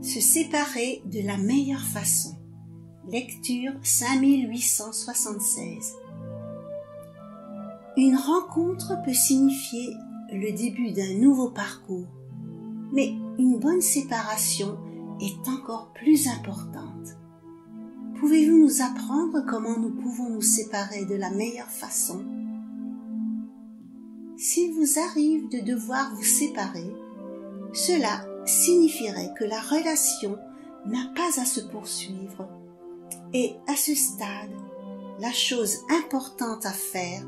Se séparer de la meilleure façon. Lecture 5876. Une rencontre peut signifier le début d'un nouveau parcours, mais une bonne séparation est encore plus importante. Pouvez-vous nous apprendre comment nous pouvons nous séparer de la meilleure façon? S'il vous arrive de devoir vous séparer, cela signifierait que la relation n'a pas à se poursuivre et à ce stade, la chose importante à faire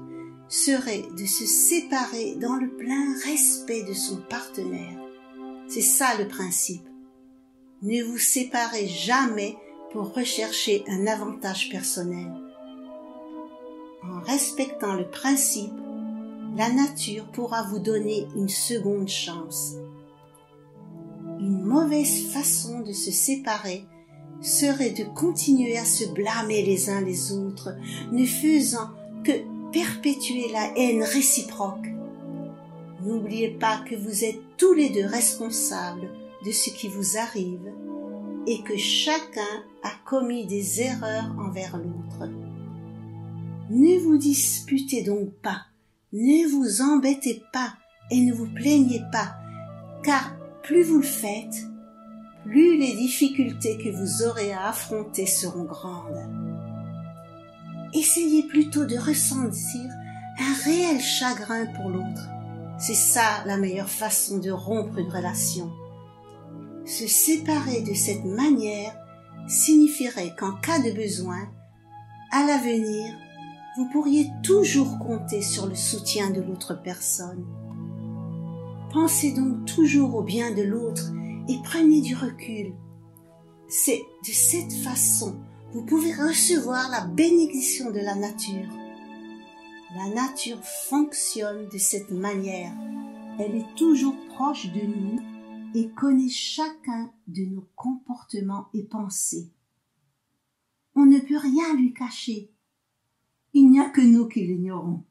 serait de se séparer dans le plein respect de son partenaire. C'est ça le principe. Ne vous séparez jamais pour rechercher un avantage personnel. En respectant le principe, la nature pourra vous donner une seconde chance. Une mauvaise façon de se séparer serait de continuer à se blâmer les uns les autres, ne faisant que perpétuer la haine réciproque. N'oubliez pas que vous êtes tous les deux responsables de ce qui vous arrive et que chacun a commis des erreurs envers l'autre. Ne vous disputez donc pas, ne vous embêtez pas et ne vous plaignez pas, car plus vous le faites, plus les difficultés que vous aurez à affronter seront grandes. Essayez plutôt de ressentir un réel chagrin pour l'autre. C'est ça la meilleure façon de rompre une relation. Se séparer de cette manière signifierait qu'en cas de besoin, à l'avenir, vous pourriez toujours compter sur le soutien de l'autre personne. Pensez donc toujours au bien de l'autre et prenez du recul. C'est de cette façon vous pouvez recevoir la bénédiction de la nature. La nature fonctionne de cette manière. Elle est toujours proche de nous et connaît chacun de nos comportements et pensées. On ne peut rien lui cacher. Il n'y a que nous qui l'ignorons.